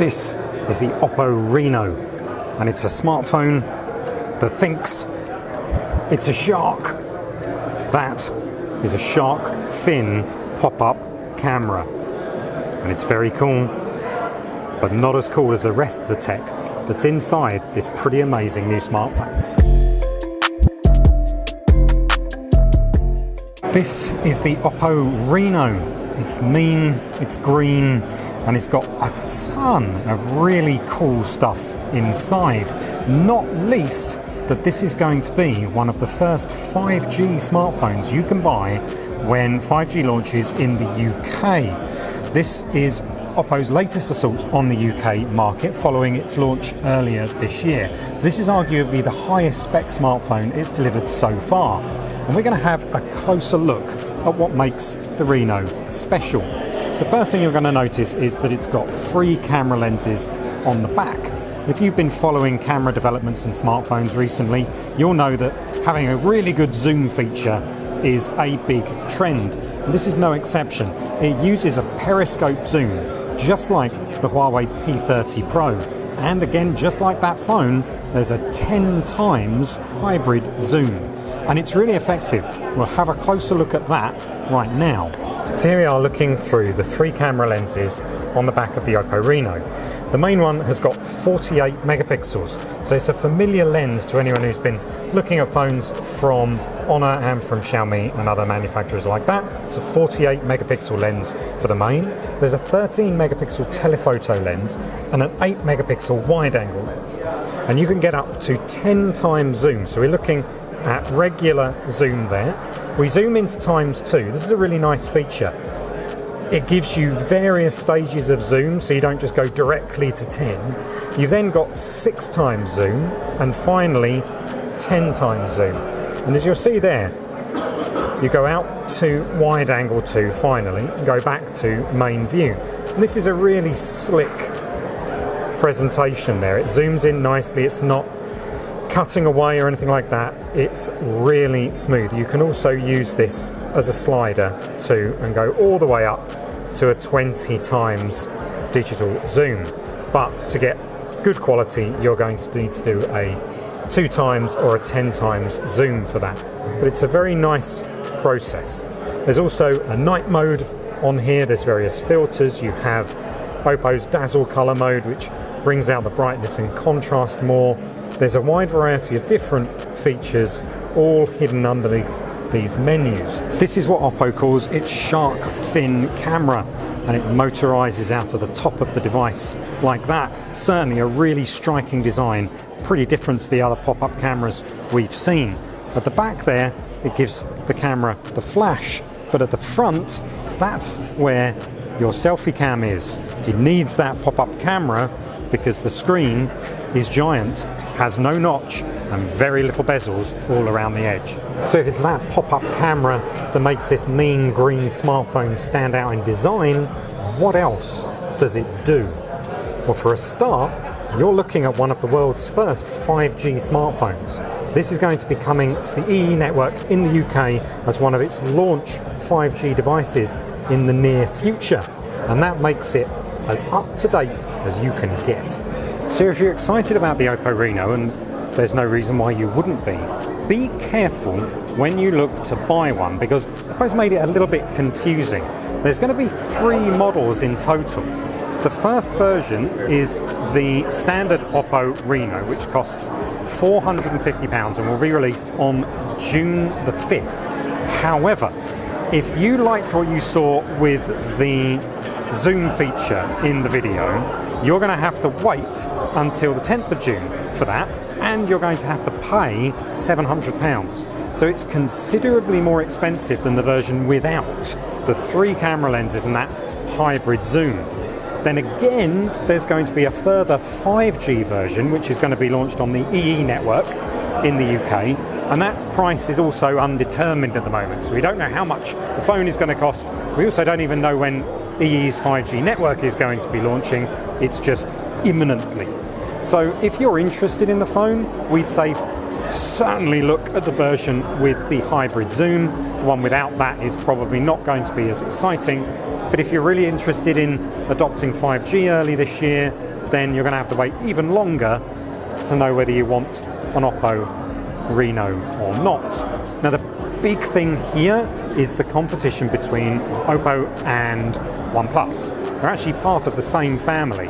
This is the Oppo Reno, and it's a smartphone that thinks it's a shark. That is a shark fin pop-up camera, and it's very cool, but not as cool as the rest of the tech that's inside this pretty amazing new smartphone. This is the Oppo Reno. It's mean, it's green, and it's got a ton of really cool stuff inside. Not least that this is going to be one of the first 5G smartphones you can buy when 5G launches in the UK. This is Oppo's latest assault on the UK market following its launch earlier this year. This is arguably the highest spec smartphone it's delivered so far, and we're going to have a closer look at what makes the Reno special. The first thing you're going to notice is that it's got 3 camera lenses on the back. If you've been following camera developments in smartphones recently, you'll know that having a really good zoom feature is a big trend. And this is no exception. It uses a periscope zoom, just like the Huawei P30 Pro. And again, just like that phone, there's a 10 times hybrid zoom. And it's really effective. We'll have a closer look at that right now. So here we are looking through the 3 camera lenses on the back of the Oppo Reno. The main one has got 48 megapixels, so it's a familiar lens to anyone who's been looking at phones from Honor and from Xiaomi and other manufacturers like that. It's a 48 megapixel lens for the main. There's a 13 megapixel telephoto lens and an 8 megapixel wide angle lens. And you can get up to 10 times zoom, so we're looking at regular zoom there. We zoom into ×2. This is a really nice feature. It gives you various stages of zoom, so you don't just go directly to 10. You've then got 6 times zoom, and finally 10 times zoom. And as you'll see there, you go out to wide angle 2 finally, and go back to main view. And this is a really slick presentation there. It zooms in nicely, it's not cutting away or anything like that. It's really smooth. You can also use this as a slider too and go all the way up to a 20 times digital zoom. But to get good quality, you're going to need to do a 2 times or a 10 times zoom for that. But it's a very nice process. There's also a night mode on here. There's various filters. You have Oppo's dazzle color mode, which brings out the brightness and contrast more. There's a wide variety of different features, all hidden underneath these menus. This is what Oppo calls its shark fin camera, and it motorizes out of the top of the device like that. Certainly a really striking design, pretty different to the other pop-up cameras we've seen. At the back there, it gives the camera the flash, but at the front, that's where your selfie cam is. It needs that pop-up camera because the screen is giant, has no notch and very little bezels all around the edge. So if it's that pop-up camera that makes this mean green smartphone stand out in design, what else does it do? Well, for a start, you're looking at one of the world's first 5G smartphones. This is going to be coming to the EE network in the UK as one of its launch 5G devices in the near future. And that makes it as up-to-date as you can get. So if you're excited about the Oppo Reno, and there's no reason why you wouldn't be careful when you look to buy one, because Oppo's made it a little bit confusing. There's going to be 3 models in total. The first version is the standard Oppo Reno, which costs £450 and will be released on June the 5th. However, if you liked what you saw with the zoom feature in the video, you're going to have to wait until the 10th of June for that, and you're going to have to pay £700. So it's considerably more expensive than the version without the 3 camera lenses and that hybrid zoom. Then again, there's going to be a further 5G version, which is going to be launched on the EE network in the UK, and that price is also undetermined at the moment. So we don't know how much the phone is going to cost. We also don't even know when EE's 5G network is going to be launching. It's just imminently. So if you're interested in the phone, we'd say certainly look at the version with the hybrid zoom. The one without that is probably not going to be as exciting. But if you're really interested in adopting 5G early this year, then you're going to have to wait even longer to know whether you want an Oppo Reno or not. Now the big thing here is the competition between Oppo and OnePlus. They're actually part of the same family,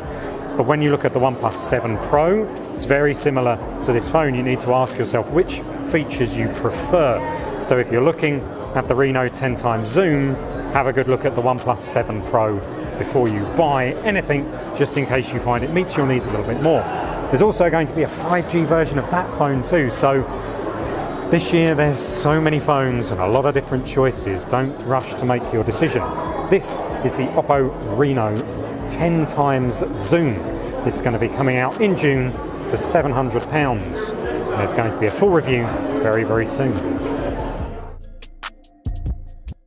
but when you look at the OnePlus 7 Pro, it's very similar to this phone. You need to ask yourself which features you prefer. So if you're looking at the Reno 10x zoom, have a good look at the OnePlus 7 Pro before you buy anything, just in case you find it meets your needs a little bit more. There's also going to be a 5G version of that phone too, so this year there's so many phones and a lot of different choices. Don't rush to make your decision. This is the Oppo Reno 10x zoom. This is going to be coming out in June for £700. There's going to be a full review very, very soon.